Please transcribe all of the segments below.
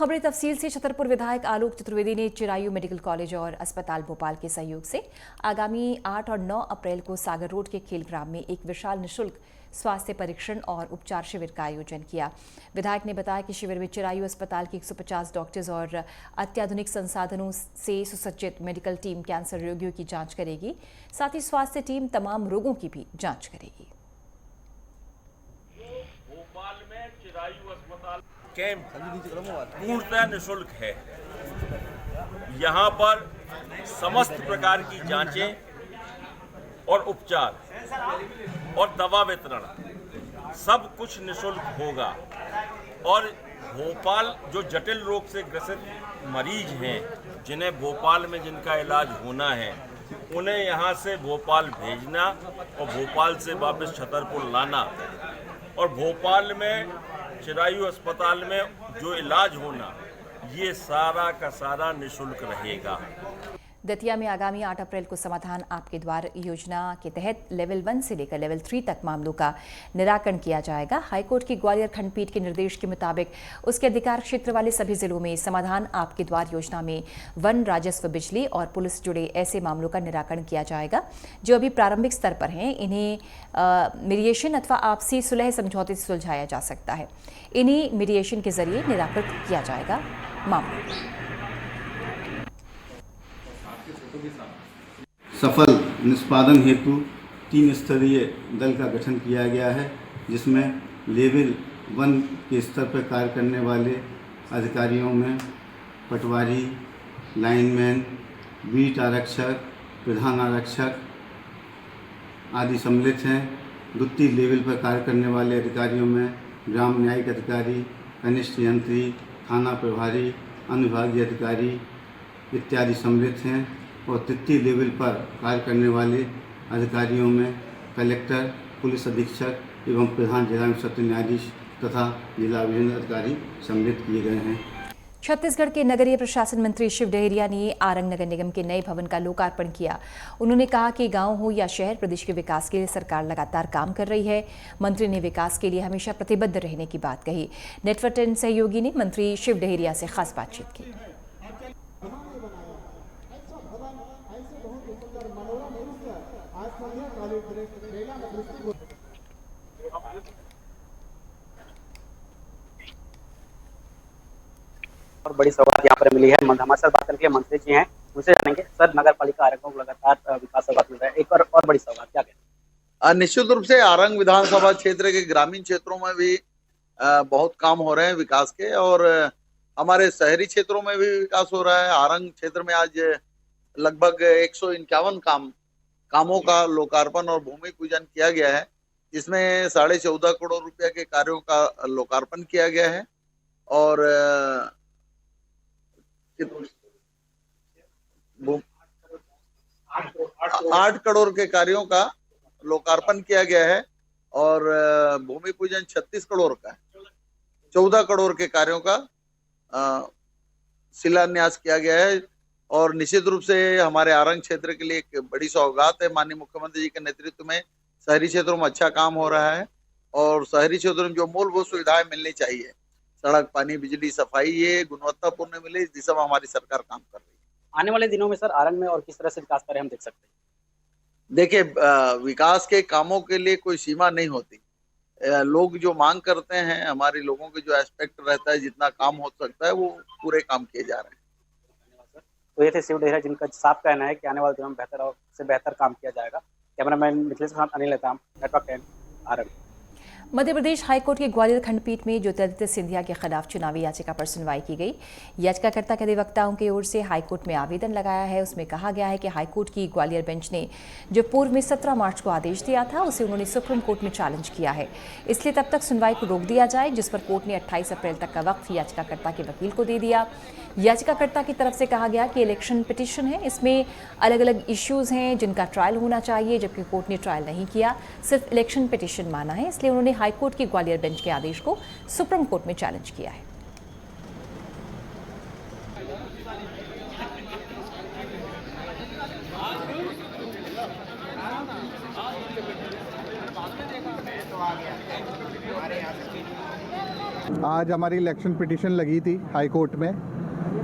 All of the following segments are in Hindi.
खबरें तफसील से। छतरपुर विधायक आलोक चतुर्वेदी ने चिरायू मेडिकल कॉलेज और अस्पताल भोपाल के सहयोग से आगामी 8 और 9 अप्रैल को सागर रोड के खेलग्राम में एक विशाल निःशुल्क स्वास्थ्य परीक्षण और उपचार शिविर का आयोजन किया। विधायक ने बताया कि शिविर में चिरायू अस्पताल के 150 डॉक्टर्स और अत्याधुनिक संसाधनों से सुसज्जित मेडिकल टीम कैंसर रोगियों की जांच करेगी। साथ ही स्वास्थ्य टीम तमाम रोगों की भी जांच करेगी। भोपाल में चिरायू अस्पताल कैंप पूर्णतः निःशुल्क है। यहाँ पर समस्त प्रकार की जांचें और उपचार और दवा वितरण सब कुछ निःशुल्क होगा। और भोपाल जो जटिल रोग से ग्रसित मरीज हैं, जिन्हें भोपाल में जिनका इलाज होना है, उन्हें यहाँ से भोपाल भेजना और भोपाल से वापस छतरपुर लाना, और भोपाल में चिरायू अस्पताल में जो इलाज होना, ये सारा का सारा निःशुल्क रहेगा। दतिया में आगामी 8 अप्रैल को समाधान आपके द्वार योजना के तहत लेवल 1 से लेकर लेवल 3 तक मामलों का निराकरण किया जाएगा। हाईकोर्ट की ग्वालियर खंडपीठ के निर्देश के मुताबिक उसके अधिकार क्षेत्र वाले सभी जिलों में समाधान आपके द्वार योजना में वन, राजस्व, बिजली और पुलिस जुड़े ऐसे मामलों का निराकरण किया जाएगा जो अभी प्रारंभिक स्तर पर हैं। इन्हें मीडिएशन अथवा आपसी सुलह समझौते से सुलझाया जा सकता है। इन्हीं मीडिएशन के जरिए निराकृत किया जाएगा मामलों। सफल निष्पादन हेतु 3 स्तरीय दल का गठन किया गया है, जिसमें लेवल 1 के स्तर पर कार्य करने वाले अधिकारियों में पटवारी, लाइनमैन, बीट आरक्षक, प्रधान आरक्षक आदि सम्मिलित हैं। द्वितीय लेवल पर कार्य करने वाले अधिकारियों में ग्राम न्यायिक अधिकारी, कनिष्ठ यंत्री, थाना प्रभारी, अनुविभागीय अधिकारी इत्यादि सम्मिलित हैं। और तृतीय लेवल पर कार्य करने वाले अधिकारियों में कलेक्टर, पुलिस अधीक्षक एवं प्रधान जिला एवं सत्र न्यायाधीश तथा जिला अभियोजन अधिकारी सम्मिलित किए गए हैं। छत्तीसगढ़ के नगरीय प्रशासन मंत्री शिव डहेरिया ने आरंग नगर निगम के नए भवन का लोकार्पण किया। उन्होंने कहा कि गांव हो या शहर, प्रदेश के विकास के लिए सरकार लगातार काम कर रही है। मंत्री ने विकास के लिए हमेशा प्रतिबद्ध रहने की बात कही। नेटवर्क 10 सहयोगी ने मंत्री शिव डहेरिया से खास बातचीत की। और बड़ी सौगात यहाँ पर मिली है। हमारे साथ बात करके मंत्री जी हैं, उनसे जानेंगे। सर, नगर पालिका आरंग को लगातार विकास सौगात मिल रहा है, एक और बड़ी सौगात क्या कहते? निश्चित रूप से आरंग विधानसभा क्षेत्र के ग्रामीण क्षेत्रों में भी बहुत काम हो रहे हैं विकास के, और हमारे शहरी क्षेत्रों में भी विकास हो रहा है। आरंग क्षेत्र में आज लगभग 151 कामों का लोकार्पण और भूमि पूजन किया गया है, जिसमें 14.5 करोड़ रुपया के कार्यों का लोकार्पण किया गया है और 8 करोड़ के कार्यों का लोकार्पण किया गया है और भूमि पूजन 36 करोड़ का है। 14 करोड़ के कार्यों का शिलान्यास किया गया है। और निश्चित रूप से हमारे आरंग क्षेत्र के लिए एक बड़ी सौगात है। माननीय मुख्यमंत्री जी के नेतृत्व में शहरी क्षेत्रों में अच्छा काम हो रहा है और शहरी क्षेत्रों में जो मूलभूत सुविधाएं मिलनी चाहिए, सड़क, पानी, बिजली, सफाई, ये गुणवत्तापूर्ण मिले, इस दिशा में हमारी सरकार काम कर रही है। आने वाले दिनों में सर आरंग में और किस तरह से विकास कार्य हम देख सकते हैं? देखिए, विकास के कामों के लिए कोई सीमा नहीं होती। लोग जो मांग करते हैं, हमारे लोगों के जो एस्पेक्ट रहता है, जितना काम हो सकता है वो पूरे काम किए जा रहे हैं। तो ये थे शिव डहेरिया, जिनका साफ कहना है कि आने वाले दिनों में बेहतर और से बेहतर काम किया जाएगा। कैमरामैन मिथिलेश के साथ अनिल नेताम, नेटवर्क 10 आरंग। मध्य प्रदेश हाईकोर्ट के ग्वालियर खंडपीठ में ज्योतिरादित्य सिंधिया के खिलाफ चुनावी याचिका पर सुनवाई की गई। याचिकाकर्ता के अधिवक्ताओं की ओर से हाईकोर्ट में आवेदन लगाया है। उसमें कहा गया है कि हाईकोर्ट की ग्वालियर बेंच ने जो पूर्व में 17 मार्च को आदेश दिया था, उसे उन्होंने सुप्रीम कोर्ट में चैलेंज किया है। इसलिए तब तक सुनवाई को रोक दिया जाए, जिस पर कोर्ट ने 28 अप्रैल तक का वक्त याचिकाकर्ता के वकील को दे दिया। याचिकाकर्ता की तरफ से कहा गया कि इलेक्शन पिटीशन है, इसमें अलग अलग इश्यूज हैं जिनका ट्रायल होना चाहिए, जबकि कोर्ट ने ट्रायल नहीं किया, सिर्फ इलेक्शन पिटीशन माना है। इसलिए उन्होंने हाईकोर्ट की ग्वालियर बेंच के आदेश को सुप्रीम कोर्ट में चैलेंज किया है। आज हमारी इलेक्शन पिटीशन लगी थी हाई कोर्ट में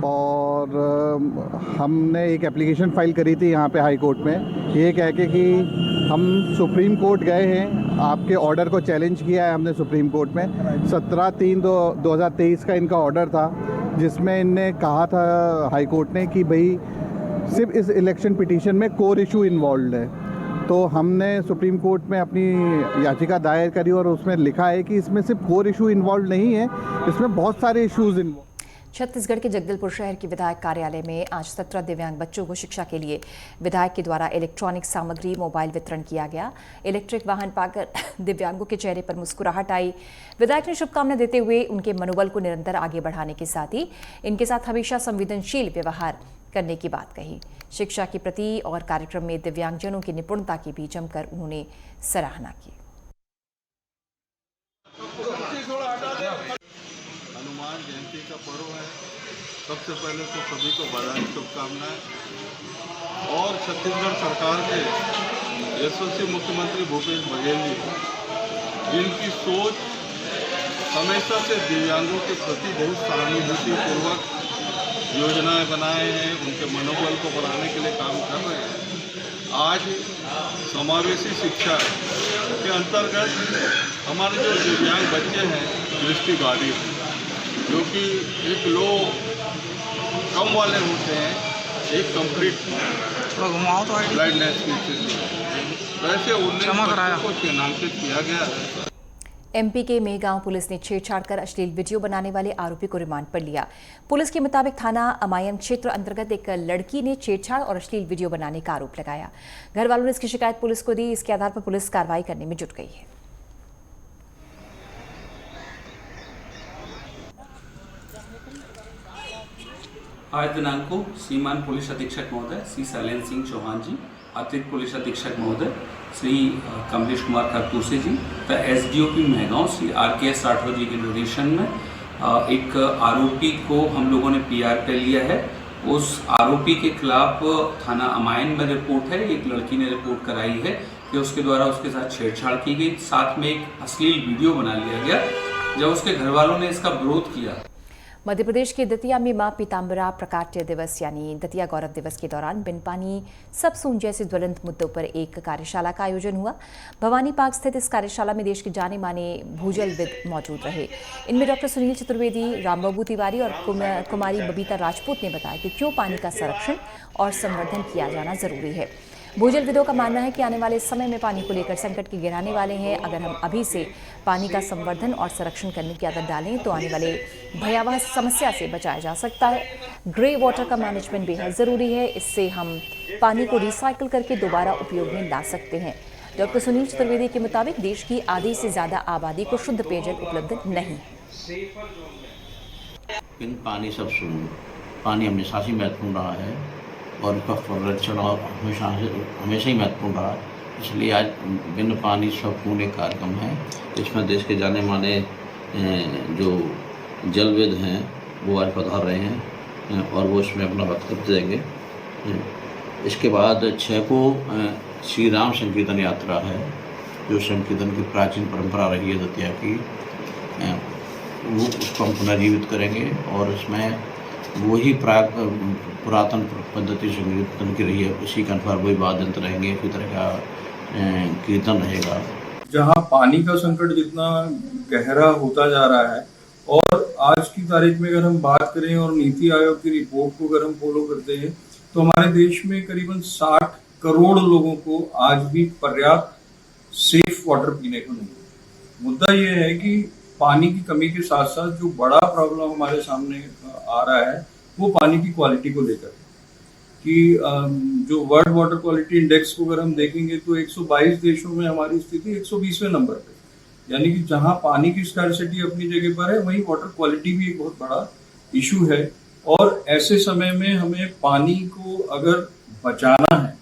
और हमने एक एप्लीकेशन फाइल करी थी यहाँ पे हाई कोर्ट में, ये कह के कि हम सुप्रीम कोर्ट गए हैं, आपके ऑर्डर को चैलेंज किया है हमने सुप्रीम कोर्ट में। 17/3/2023 का इनका ऑर्डर था जिसमें इनने कहा था हाई कोर्ट ने कि भाई सिर्फ इस इलेक्शन पिटीशन में कोर इशू इन्वॉल्व है। तो हमने सुप्रीम कोर्ट में अपनी याचिका दायर करी और उसमें लिखा है कि इसमें सिर्फ कोर इशू इन्वॉल्व नहीं है, इसमें बहुत सारे इश्यूज इन्वॉल्व। छत्तीसगढ़ के जगदलपुर शहर के विधायक कार्यालय में आज 17 दिव्यांग बच्चों को शिक्षा के लिए विधायक के द्वारा इलेक्ट्रॉनिक सामग्री मोबाइल वितरण किया गया। इलेक्ट्रिक वाहन पाकर दिव्यांगों के चेहरे पर मुस्कुराहट आई। विधायक ने शुभकामनाएं देते हुए उनके मनोबल को निरंतर आगे बढ़ाने के साथ ही इनके साथ हमेशा संवेदनशील व्यवहार करने की बात कही। शिक्षा के प्रति और कार्यक्रम में दिव्यांगजनों की निपुणता की भी जमकर उन्होंने सराहना की। हनुमान जयंती का पर्व है, सबसे पहले तो सभी को बधाई शुभकामनाएं। और छत्तीसगढ़ सरकार के यशस्वी मुख्यमंत्री भूपेश बघेल जी, जिनकी सोच हमेशा से दिव्यांगों के प्रति बहुत सहानुभूतिपूर्वक योजनाएं बनाए हैं, उनके मनोबल को बढ़ाने के लिए काम कर रहे हैं। आज समावेशी शिक्षा के अंतर्गत हमारे जो दिव्यांग बच्चे हैं दृष्टिबाधित, जो कि एक लो कम वाले होते हैं, एक कंप्लीट ब्लाइंडनेस की स्थिति, वैसे 19 बच्चों को चिन्हांकित किया गया है। एमपी के मेहगांव पुलिस ने छेड़छाड़ कर अश्लील वीडियो बनाने वाले आरोपी को रिमांड पर लिया। पुलिस के मुताबिक थाना अमायन क्षेत्र अंतर्गत एक लड़की ने छेड़छाड़ और अश्लील वीडियो बनाने का आरोप लगाया। घर वालों ने इसकी शिकायत पुलिस को दी। इसके आधार पर पुलिस कार्रवाई करने में जुट गई है। आज दिनांक को श्रीमान पुलिस अधीक्षक महोदय श्री शैलेंद्र सिंह चौहान जी, अतिरिक्त पुलिस अधीक्षक महोदय श्री कमलेश कुमार खरतूसे जी तथा एसडीओपी मेहगांव श्री RKS राठौर जी के निर्देशन में एक आरोपी को हम लोगों ने PR कर लिया है। उस आरोपी के खिलाफ थाना अमायन में रिपोर्ट है। एक लड़की ने रिपोर्ट कराई है कि उसके द्वारा उसके साथ छेड़छाड़ की गई, साथ में एक अश्लील वीडियो बना लिया गया। जब उसके घर वालों ने इसका विरोध किया। मध्य प्रदेश के दतिया में मां पीताम्बरा प्रकाट्य दिवस यानी दतिया गौरव दिवस के दौरान बिन पानी सब सून जैसे ज्वलंत मुद्दों पर एक कार्यशाला का आयोजन हुआ। भवानी पार्क स्थित इस कार्यशाला में देश के जाने माने भूजलविद मौजूद रहे। इनमें डॉक्टर सुनील चतुर्वेदी, रामबाबू तिवारी और कुमारी बबीता राजपूत ने बताया कि क्यों पानी का संरक्षण और संवर्धन किया जाना जरूरी है। भूजलविदों का मानना है कि आने वाले समय में पानी को लेकर संकट के गिराने वाले हैं। अगर हम अभी से पानी का संवर्धन और संरक्षण करने की आदत डालें तो आने वाले भयावह समस्या से बचाया जा सकता है। ग्रे वाटर का मैनेजमेंट बेहद ज़रूरी है। इससे हम पानी को रिसाइकिल करके दोबारा उपयोग में ला सकते हैं। डॉक्टर सुनील चतुर्वेदी के मुताबिक देश की आधी से ज़्यादा आबादी को शुद्ध पेयजल उपलब्ध नहीं है। इन पानी सब सुन, पानी हमेशा से महत्वपूर्ण रहा है और उसका संरक्षण और हमेशा ही महत्वपूर्ण रहा। इसलिए आज बिन पानी सब पूर्ण एक कार्यक्रम है। इसमें देश के जाने माने जो जलविद हैं वो आज पधार रहे हैं और वो इसमें अपना वक्तव्य देंगे। इसके बाद 6 को श्री राम संकीर्तन यात्रा है, जो संकीर्तन की प्राचीन परंपरा रही है दतिया की, वो उसको हम पुनर्जीवित करेंगे और इसमें वही पुरातन पद्धति संकीर्तन की रही है, उसी के अनुसार वही वाद्य यंत्र रहेंगे, इसी तरह का कीर्तन रहेगा। जहाँ पानी का संकट जितना गहरा होता जा रहा है और आज की तारीख में अगर हम बात करें और नीति आयोग की रिपोर्ट को अगर हम फॉलो करते हैं तो हमारे देश में करीबन 60 करोड़ लोगों को आज भी पर्याप्त सेफ वाटर पीने को नहीं। मुद्दा ये है कि पानी की कमी के साथ साथ जो बड़ा प्रॉब्लम हमारे सामने आ रहा है वो पानी की क्वालिटी को लेकर कि जो वर्ल्ड वाटर क्वालिटी इंडेक्स को अगर हम देखेंगे तो 122 देशों में हमारी स्थिति 120वें नंबर पे, यानी कि जहां पानी की स्कैर्सिटी अपनी जगह पर है वहीं वाटर क्वालिटी भी एक बहुत बड़ा इशू है। और ऐसे समय में हमें पानी को अगर बचाना है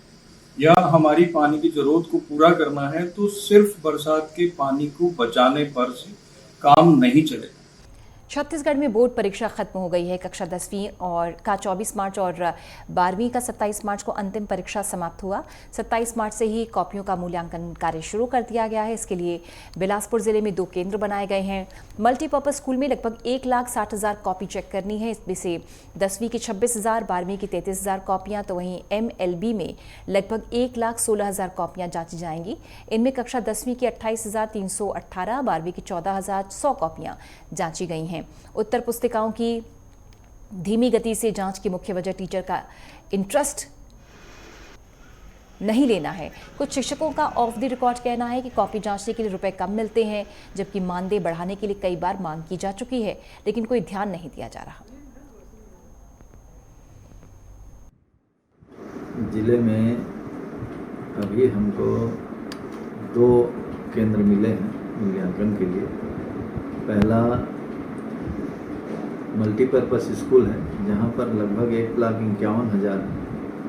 या हमारी पानी की जरूरत को पूरा करना है तो सिर्फ बरसात के पानी को बचाने पर से काम नहीं चलेगा। छत्तीसगढ़ में बोर्ड परीक्षा खत्म हो गई है। कक्षा 10वीं और का 24 मार्च और 12वीं का 27 मार्च को अंतिम परीक्षा समाप्त हुआ। 27 मार्च से ही कॉपियों का मूल्यांकन कार्य शुरू कर दिया गया है। इसके लिए बिलासपुर जिले में 2 केंद्र बनाए गए हैं। मल्टीपर्पज स्कूल में लगभग 1,60,000 कॉपी चेक करनी है। इसमें से 10वीं की 26,000, 12वीं की 33,000 कॉपियां, तो वहीं MLB में लगभग 1,16,000 कॉपियां जांची जाएंगी। इनमें कक्षा 10वीं की 28,318, 12वीं की 14,100 कॉपियां जांची गई हैं। उत्तर पुस्तिकाओं की धीमी गति से जांच की मुख्य वजह टीचर का इंटरेस्ट नहीं लेना है। कुछ शिक्षकों का ऑफ द रिकॉर्ड कहना है कि कॉपी जांचने के लिए रुपए कम मिलते हैं, जबकि मानदेय बढ़ाने के लिए कई बार मांग की जा चुकी है, लेकिन कोई ध्यान नहीं दिया जा रहा। जिले में अभी हमको 2 केंद्र मिले हैं मूल्यांकन के लिए। पहला मल्टीपर्पज़ स्कूल है, जहां पर लगभग 1,51,000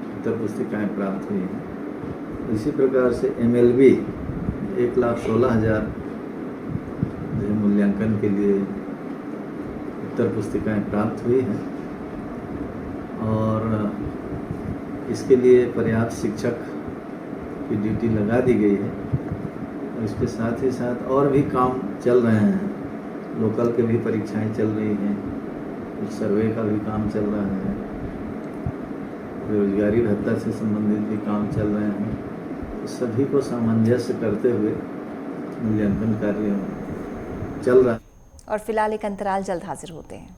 उत्तर पुस्तिकाएँ प्राप्त हुई हैं। इसी प्रकार से MLB 1,16,000 जो मूल्यांकन के लिए उत्तर पुस्तिकाएँ प्राप्त हुई हैं और इसके लिए पर्याप्त शिक्षक की ड्यूटी लगा दी गई है। और इसके साथ ही साथ और भी काम चल रहे हैं। लोकल के भी परीक्षाएं चल रही हैं, कुछ सर्वे का भी काम चल रहा है, बेरोजगारी भत्ता से संबंधित भी काम चल रहे हैं। तो सभी को सामंजस्य करते हुए मूल्यांकन कार्य चल रहा है। और फिलहाल एक अंतराल, जल्द हाजिर होते हैं।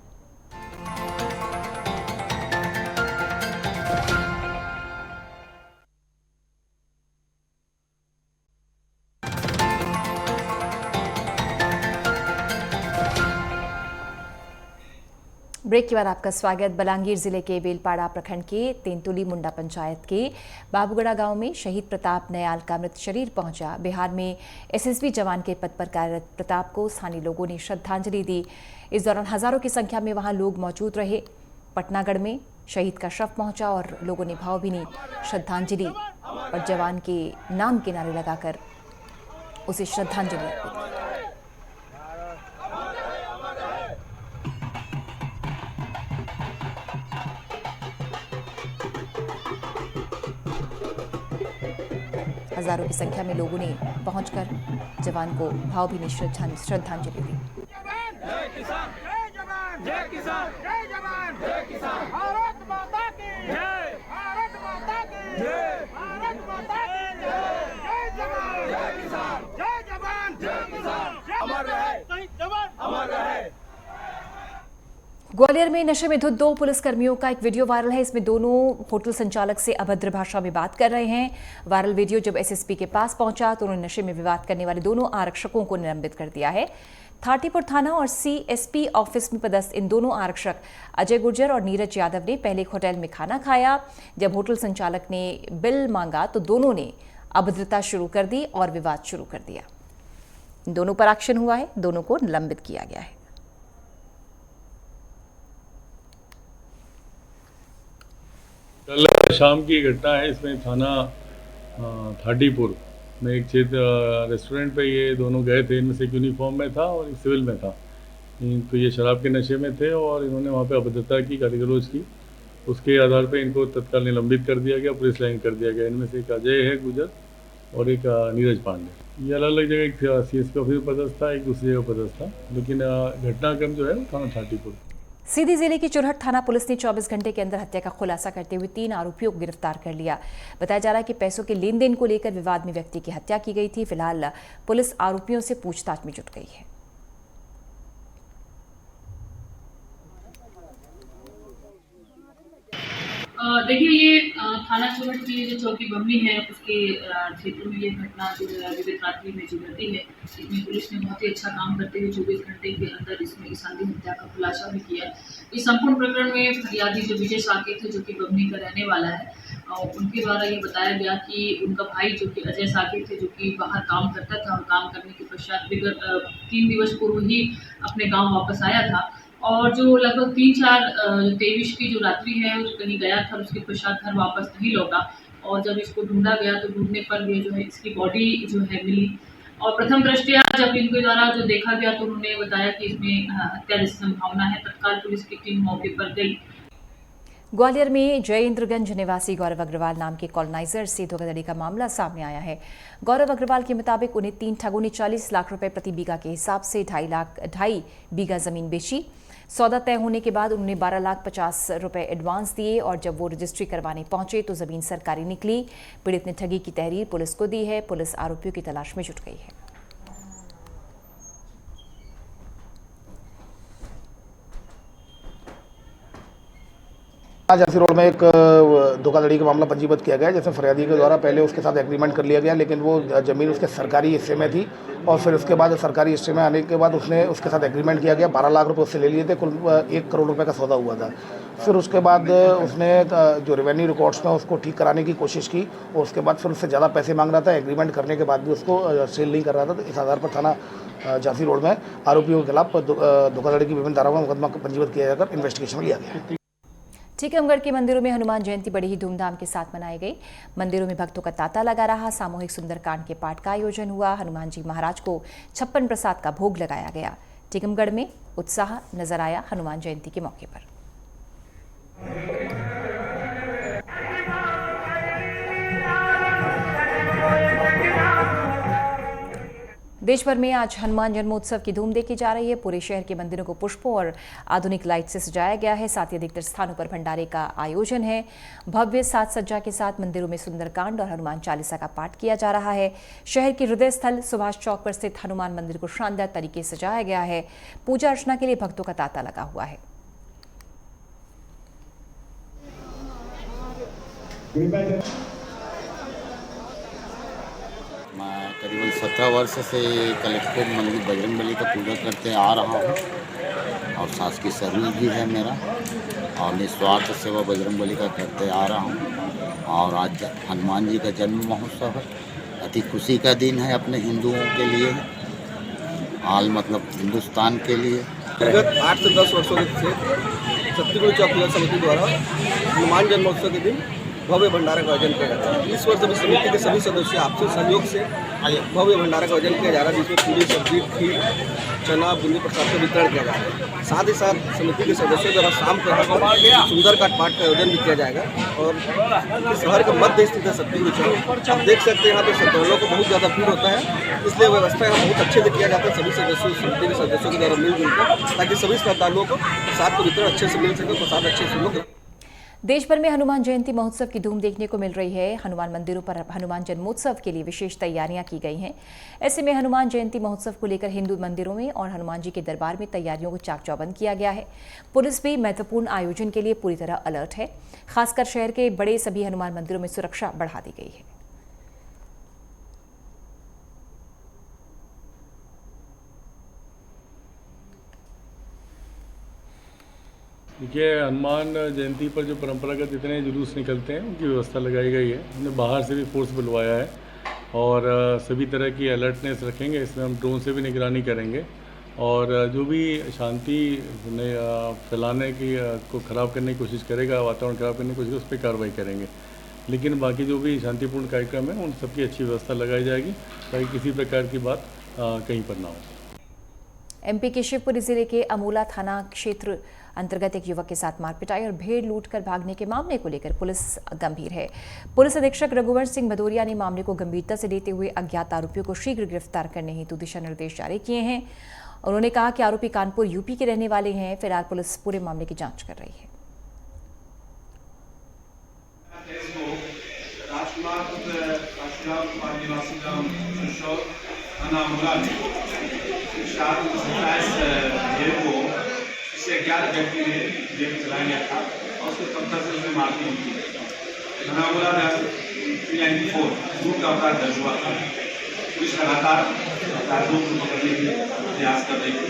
ब्रेक के बाद आपका स्वागत। बलांगीर जिले के बेलपाड़ा प्रखंड के तेंतुली मुंडा पंचायत के बाबूगढ़ा गांव में शहीद प्रताप नयाल का मृत शरीर पहुंचा। बिहार में SSB जवान के पद पर कार्यरत प्रताप को स्थानीय लोगों ने श्रद्धांजलि दी। इस दौरान हजारों की संख्या में वहां लोग मौजूद रहे। पटनागढ़ में शहीद का शव पहुंचा और लोगों ने भावभीनी श्रद्धांजलि और जवान के नाम के नारे लगाकर उसे श्रद्धांजलि अर्पित की। हजारों की संख्या में लोगों ने पहुंचकर जवान को भावभीनी श्रद्धांजलि दी। जय किसान, जय जवान, जय किसान, जय जवान, जय किसान। भारत माता की जय, भारत माता की जय, भारत माता की जय। जय जवान, जय किसान, जय जवान, जय किसान। अमर रहे शहीद जवान, अमर रहे। ग्वालियर में नशे में धुत 2 पुलिसकर्मियों का एक वीडियो वायरल है। इसमें दोनों होटल संचालक से अभद्र भाषा में बात कर रहे हैं। वायरल वीडियो जब SSP के पास पहुंचा तो उन्होंने नशे में विवाद करने वाले दोनों आरक्षकों को निलंबित कर दिया है। थाटीपुर थाना और CSP ऑफिस में पदस्थ इन दोनों आरक्षक अजय गुर्जर और नीरज यादव ने पहले एक होटल में खाना खाया। जब होटल संचालक ने बिल मांगा तो दोनों ने अभद्रता शुरू कर दी और विवाद शुरू कर दिया। इन दोनों पर एक्शन हुआ है, दोनों को निलंबित किया गया है। कल शाम की घटना है। इसमें थाना थाटीपुर में एक रेस्टोरेंट पे ये दोनों गए थे। इनमें से एक यूनिफॉर्म में था और एक सिविल में था। तो ये शराब के नशे में थे और इन्होंने वहाँ पे अभद्रता की, गाली गलौज की। उसके आधार पे इनको तत्काल निलंबित कर दिया गया, पुलिस लाइन कर दिया गया। इनमें से एक अजय है गुजर और एक नीरज पांडे। ये अलग अलग जगह, एक CSP ऑफिस में पदस्थ था, एक दूसरी जगह पदस्थ था। लेकिन घटनाक्रम जो है वो थाना थाटीपुर। सीधी जिले की चुरहट थाना पुलिस ने 24 घंटे के अंदर हत्या का खुलासा करते हुए 3 आरोपियों को गिरफ्तार कर लिया। बताया जा रहा है कि पैसों के लेन देन को लेकर विवाद में व्यक्ति की हत्या की गई थी। फिलहाल पुलिस आरोपियों से पूछताछ में जुट गई है। देखिए, ये थाना चुरहट की जो चौकी बमनी है उसके क्षेत्र में ये घटना जो है विगत रात्रि में जो घटी है। इसमें पुलिस ने बहुत ही अच्छा काम करते हुए 24 घंटे के अंदर इसमें इस आंधी हत्या का खुलासा भी किया। इस संपूर्ण प्रकरण में फरियादी जो विजय साकेत है, जो कि बमनी का रहने वाला है, और उनके द्वारा ये बताया गया कि उनका भाई जो कि अजय साकेत है, जो कि बाहर काम करता था और काम करने के पश्चात विगत 3 दिवस पूर्व ही अपने गाँव वापस आया था और जो लगभग 3-4 की जो रात्रि है वो कहीं गया था, उसके पश्चात घर वापस नहीं लौटा। और जब इसको ढूंढा गया तो ढूंढने पर ये जो है इसकी बॉडी जो है मिली। और प्रथम दृष्टया जब इनके द्वारा जो देखा गया तो उन्होंने बताया कि इसमें हत्या की संभावना है। तत्काल पुलिस की टीम मौके पर गई। ग्वालियर में जयेंद्रगंज निवासी गौरव अग्रवाल नाम के कॉलोनाइजर से धोखाधड़ी का मामला सामने आया है। गौरव अग्रवाल के मुताबिक उन्हें 3 ठगों ने 40 लाख रुपए प्रति बीघा के हिसाब से 2.5 बीघा जमीन बेची। सौदा तय होने के बाद उन्होंने 12,50,000 रुपए एडवांस दिए और जब वो रजिस्ट्री करवाने पहुंचे तो जमीन सरकारी निकली। पीड़ित ने ठगी की तहरीर पुलिस को दी है। पुलिस आरोपियों की तलाश में जुट गई है। आज झांसी रोड में एक धोखाधड़ी का मामला पंजीबद्ध किया गया, जैसे फरियादी के द्वारा पहले उसके साथ एग्रीमेंट कर लिया गया, लेकिन वो ज़मीन उसके सरकारी हिस्से में थी और फिर उसके बाद सरकारी हिस्से में आने के बाद उसके साथ एग्रीमेंट किया गया। 12 लाख रुपए उससे ले लिए थे, कुल 1 करोड़ रुपए का सौदा हुआ था। फिर उसके बाद उसने जो रेवेन्यू रिकॉर्ड्स में उसको ठीक कराने की कोशिश की और उसके बाद फिर उससे ज़्यादा पैसे मांग रहा था। एग्रीमेंट करने के बाद भी उसको सेल नहीं कर रहा था। तो इस आधार पर थाना झांसी रोड में आरोपियों के खिलाफ धोखाधड़ी की विभिन्न धाराओं में मुकदमा पंजीबद्ध किया जाकर इन्वेस्टिगेशन में लिया गया। टीकमगढ़ के मंदिरों में हनुमान जयंती बड़ी ही धूमधाम के साथ मनाई गई। मंदिरों में भक्तों का तांता लगा रहा। सामूहिक सुंदरकांड के पाठ का आयोजन हुआ। हनुमान जी महाराज को 56 प्रसाद का भोग लगाया गया। टीकमगढ़ में उत्साह नजर आया हनुमान जयंती के मौके पर। देश भर में आज हनुमान जन्मोत्सव की धूम देखी जा रही है। पूरे शहर के मंदिरों को पुष्पों और आधुनिक लाइट से सजाया गया है। साथ ही अधिकतर स्थानों पर भंडारे का आयोजन है। भव्य साज सज्जा के साथ मंदिरों में सुंदरकांड और हनुमान चालीसा का पाठ किया जा रहा है। शहर के हृदय स्थल सुभाष चौक पर स्थित हनुमान मंदिर को शानदार तरीके से सजाया गया है। पूजा अर्चना के लिए भक्तों का तांता लगा हुआ है। मैं करीबन 17 वर्ष से कलेक्ट्रेट मंदिर बजरंगबली का पूजा करते आ रहा हूँ और शासकीय सर्विस भी है मेरा और निस्वार्थ सेवा बजरंगबली का करते आ रहा हूँ। और आज हनुमान जी का जन्म महोत्सव है। अति खुशी का दिन है अपने हिंदुओं के लिए, हाल मतलब हिंदुस्तान के लिए। विगत 8 से 10 वर्षों से छत्तीसगढ़ चौक पूजा समिति द्वारा हनुमान जन्मोत्सव के दिन भव्य भंडारा का आयोजन किया जाता है। इस वर्ष समिति के सभी सदस्य आपसी सहयोग से भव्य भंडारा का आयोजन किया जा रहा है, जिसमें पूरी सब्जी, खीर, चना, बूंदी प्रसाद का वितरण किया जा रहा है। साथ ही साथ समिति के सदस्यों द्वारा शाम को सुंदरकांड पाठ का आयोजन भी किया जाएगा। और शहर के मध्य स्थित है छत्तीसगढ़ चौक। आप देख सकते हैं यहाँ पे श्रद्धालुओं को बहुत ज़्यादा भीड़ होता है, इसलिए व्यवस्था यहाँ बहुत अच्छे से किया जाता है सभी सदस्यों समिति के सदस्यों के द्वारा मिलजुल कर, ताकि सभी श्रद्धालुओं को प्रसाद का वितरण अच्छे से मिल सके, प्रसाद अच्छे से लोग। देश भर में हनुमान जयंती महोत्सव की धूम देखने को मिल रही है। हनुमान मंदिरों पर हनुमान जन्मोत्सव के लिए विशेष तैयारियां की गई हैं। ऐसे में हनुमान जयंती महोत्सव को लेकर हिंदू मंदिरों में और हनुमान जी के दरबार में तैयारियों को चाक चौबंद किया गया है। पुलिस भी महत्वपूर्ण आयोजन के लिए पूरी तरह अलर्ट है। खासकर शहर के बड़े सभी हनुमान मंदिरों में सुरक्षा बढ़ा दी गई है। देखिए, हनुमान जयंती पर जो परंपरागत इतने जुलूस निकलते हैं उनकी व्यवस्था लगाई गई है। हमने बाहर से भी फोर्स बुलवाया है और सभी तरह की अलर्टनेस रखेंगे। इसमें हम ड्रोन से भी निगरानी करेंगे और जो भी शांति फैलाने की को ख़राब करने की कोशिश करेगा, वातावरण ख़राब करने की कोशिश उस पर कार्रवाई करेंगे। लेकिन बाकी जो भी शांतिपूर्ण कार्यक्रम है उन सबकी अच्छी व्यवस्था लगाई जाएगी ताकि किसी प्रकार की बात कहीं पर ना हो। एमपी के शिवपुरी जिले के अमोला थाना क्षेत्र अंतर्गत एक युवक के साथ मारपिटाई और भेड़ लूटकर भागने के मामले को लेकर पुलिस गंभीर है। पुलिस अधीक्षक रघुवंश सिंह भदौरिया ने मामले को गंभीरता से लेते हुए अज्ञात आरोपियों को शीघ्र गिरफ्तार करने हेतु दिशा निर्देश जारी किए हैं। उन्होंने कहा कि आरोपी कानपुर यूपी के रहने वाले हैं। फिलहाल पुलिस पूरे मामले की जांच कर रही है। से 11 व्यक्ति ने जेल चलाया गया था और उसके पत्थर से उसने मारपीट की। धनामुला में 394 लूट का अपराध दर्ज हुआ था। पुलिस लगातार अपराधियों को पकड़ने के प्रयास कर रही थी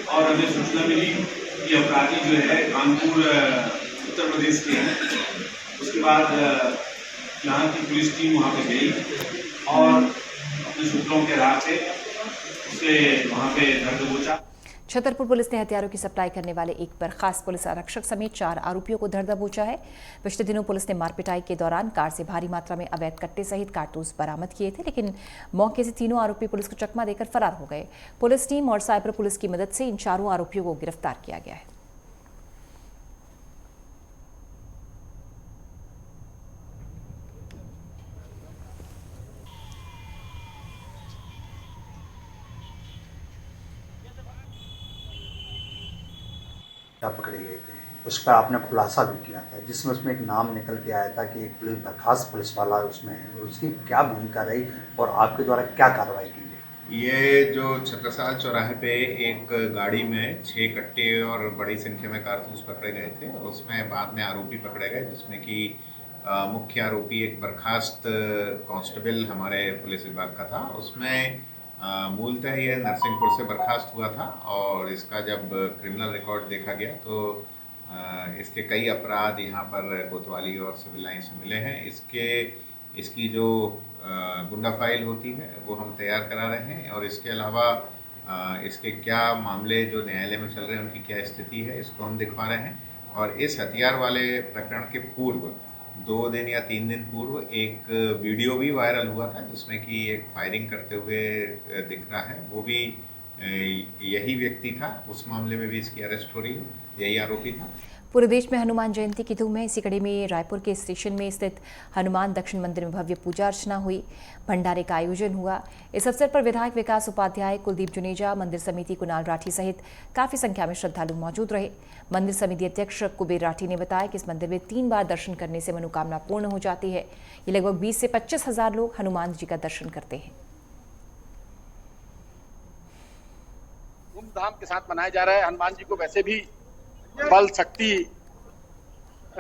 और हमें सूचना मिली कि अपराधी जो है कानपुर उत्तर प्रदेश के हैं। उसके बाद यहाँ की पुलिस टीम वहाँ पे गई और अपने सूत्रों के राह से उसे वहाँ पे धर दबोचा। छतरपुर पुलिस ने हथियारों की सप्लाई करने वाले एक बर्खास्त पुलिस आरक्षक समेत 4 आरोपियों को धर दबोचा है। पिछले दिनों पुलिस ने मारपिटाई के दौरान कार से भारी मात्रा में अवैध कट्टे सहित कारतूस बरामद किए थे, लेकिन मौके से तीनों आरोपी पुलिस को चकमा देकर फरार हो गए। पुलिस टीम और साइबर पुलिस की मदद से इन 4 आरोपियों को गिरफ्तार किया गया है। पकड़े गए थे, उस पर आपने खुलासा भी किया था, जिसमें उसमें एक नाम निकल के आया था कि एक पुलिस बर्खास्त पुलिस वाला उसमें है। उसकी क्या भूमिका रही और आपके द्वारा क्या कार्रवाई की गई? ये जो छत्रसाल चौराहे पे एक गाड़ी में 6 कट्टे और बड़ी संख्या में कारतूस पकड़े गए थे। उसमें बाद में आरोपी पकड़े गए, जिसमें कि मुख्य आरोपी एक बर्खास्त कांस्टेबल हमारे पुलिस विभाग का था। उसमें मूलतः ये नरसिंहपुर से बर्खास्त हुआ था और इसका जब क्रिमिनल रिकॉर्ड देखा गया तो इसके कई अपराध यहाँ पर कोतवाली और सिविल लाइन से मिले हैं। इसकी जो गुंडा फाइल होती है वो हम तैयार करा रहे हैं और इसके अलावा इसके क्या मामले जो न्यायालय में चल रहे हैं उनकी क्या स्थिति है इसको हम दिखवा रहे हैं। और इस हथियार वाले प्रकरण के पूर्व 2 दिन या 3 दिन पूर्व एक वीडियो भी वायरल हुआ था, जिसमें कि एक फायरिंग करते हुए दिख रहा है, वो भी यही व्यक्ति था। उस मामले में भी इसकी अरेस्ट हो रही है, यही आरोपी था। पूरे देश में हनुमान जयंती की धूम है। इसी कड़ी में रायपुर के स्टेशन में स्थित हनुमान दक्षिण मंदिर में भव्य पूजा अर्चना हुई, भंडारे का आयोजन हुआ। इस अवसर पर विधायक विकास उपाध्याय, कुलदीप जुनेजा, मंदिर समिति कुणाल राठी सहित काफी संख्या में श्रद्धालु मौजूद रहे। मंदिर समिति अध्यक्ष कुबेर राठी ने बताया कि इस मंदिर में 3 बार दर्शन करने से मनोकामना पूर्ण हो जाती है। ये लगभग 20 से 25 हजार लोग हनुमान जी का दर्शन करते हैं। धूमधाम के साथ मनाया जा रहा है। हनुमान जी को वैसे भी बल शक्ति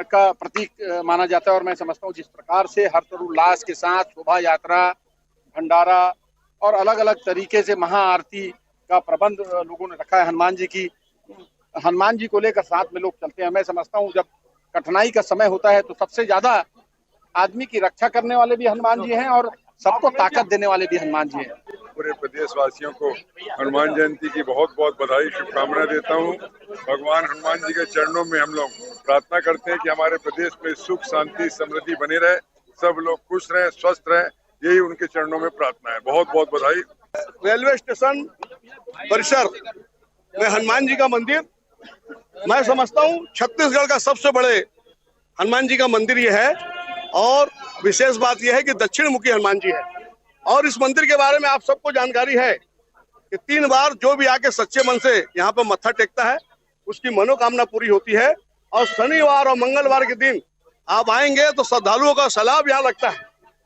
का प्रतीक माना जाता है और मैं समझता हूँ जिस प्रकार से हर्षोल्लास के साथ शोभा यात्रा, भंडारा और अलग अलग तरीके से महाआरती का प्रबंध लोगों ने रखा है हनुमान जी को लेकर साथ में लोग चलते हैं। मैं समझता हूँ जब कठिनाई का समय होता है तो सबसे ज्यादा आदमी की रक्षा करने वाले भी हनुमान जी हैं और सबको ताकत देने वाले भी हनुमान जी हैं। पूरे प्रदेशवासियों को हनुमान जयंती की बहुत बहुत बधाई, शुभकामनाएं देता हूं। भगवान हनुमान जी के चरणों में हम लोग प्रार्थना करते हैं कि हमारे प्रदेश में सुख, शांति, समृद्धि बनी रहे, सब लोग खुश रहें, स्वस्थ रहें, यही उनके चरणों में प्रार्थना है। बहुत बहुत बधाई। रेलवे स्टेशन परिसर में हनुमान जी का मंदिर, मैं समझता हूँ छत्तीसगढ़ का सबसे बड़े हनुमान जी का मंदिर ये है और विशेष बात यह है कि दक्षिण मुखी हनुमान जी है। और इस मंदिर के बारे में आप सबको जानकारी है कि 3 बार जो भी आके सच्चे मन से यहाँ पर मत्था टेकता है उसकी मनोकामना पूरी होती है। और शनिवार और मंगलवार के दिन आप आएंगे तो श्रद्धालुओं का सैलाब यहाँ लगता है।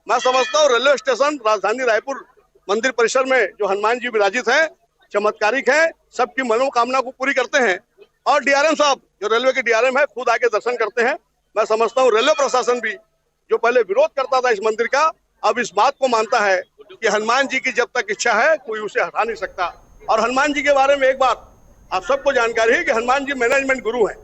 मैं समझता हूँ रेलवे स्टेशन राजधानी रायपुर मंदिर परिसर में जो हनुमान जी विराजित है चमत्कारिक है, सबकी मनोकामना को पूरी करते हैं। और डीआरएम साहब जो रेलवे के डीआरएम है खुद आके दर्शन करते हैं। मैं समझता हूँ रेलवे प्रशासन भी जो पहले विरोध करता था इस मंदिर का, अब इस बात को मानता है कि हनुमान जी की जब तक इच्छा है कोई उसे हटा नहीं सकता। और हनुमान जी के बारे में एक बात आप सबको जानकारी है कि हनुमान जी मैनेजमेंट गुरु हैं।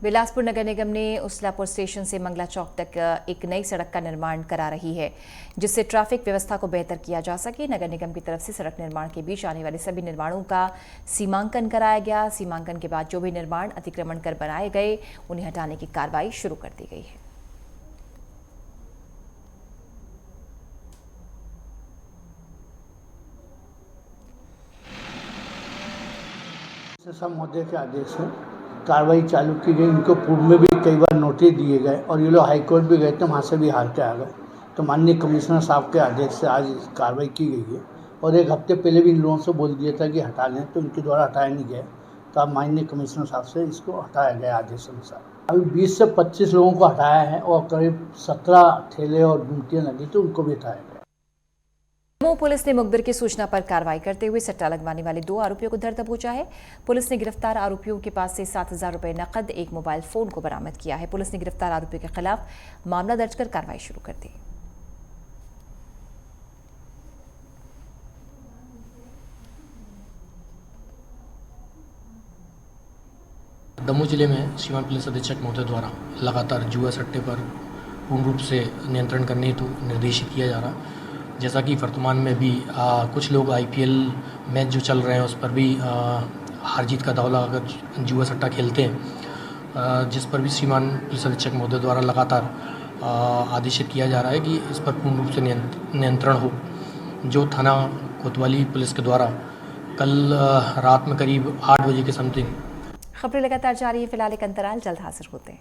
बिलासपुर नगर निगम ने उसलापुर स्टेशन से मंगला चौक तक एक नई सड़क का निर्माण करा रही है, जिससे ट्रैफिक व्यवस्था को बेहतर किया जा सके। नगर निगम की तरफ से सड़क निर्माण के बीच आने वाले सभी निर्माणों का सीमांकन कराया गया। सीमांकन के बाद जो भी निर्माण अतिक्रमण कर बनाए गए उन्हें हटाने की कार्रवाई शुरू कर दी गई है। महोदय के आदेश से कार्रवाई चालू की गई। इनको पूर्व में भी कई बार नोटिस दिए गए और ये लोग हाईकोर्ट भी गए थे, वहाँ से भी हार के आ गए। तो माननीय कमिश्नर साहब के आदेश से आज कार्रवाई की गई है और 1 हफ्ते पहले भी इन लोगों से बोल दिया था कि हटा लें, तो इनके द्वारा हटाया नहीं गया। तो अब माननीय कमिश्नर साहब से इसको हटाया गया आदेश अनुसार। अभी 20 से 25 लोगों को हटाया है और करीब 17 ठेले और गुमटियाँ लगी तो उनको भी हटाया गया। पुलिस ने मुखबिर की सूचना पर कार्रवाई करते हुए सट्टा लगवाने वाले 2 आरोपियों को धर दबोचा है। पुलिस ने गिरफ्तार आरोपियों के पास से 7,000 रुपए नकद, 1 मोबाइल फोन को बरामद किया है। पुलिस ने गिरफ्तार आरोपियों के खिलाफ मामला दर्ज कर कार्रवाई शुरू कर दी। दमोह जिले में सीमांत पुलिस अधीक्षक महोदय द्वारा लगातार जुआ सट्टे पर पूर्ण रूप से नियंत्रण करने हेतु निर्देशित किया जा रहा। जैसा कि वर्तमान में भी कुछ लोग IPL मैच जो चल रहे हैं उस पर भी हार जीत का दावला अगर जुआ सट्टा खेलते हैं, जिस पर भी श्रीमान पुलिस अधीक्षक महोदय द्वारा लगातार आदेशित किया जा रहा है कि इस पर पूर्ण रूप से नियंत्रण हो। जो थाना कोतवाली पुलिस के द्वारा कल रात में करीब 8 बजे के समथिंग। खबरें लगातार जारी है, फिलहाल एक अंतराल, जल्द हाजिर होते हैं।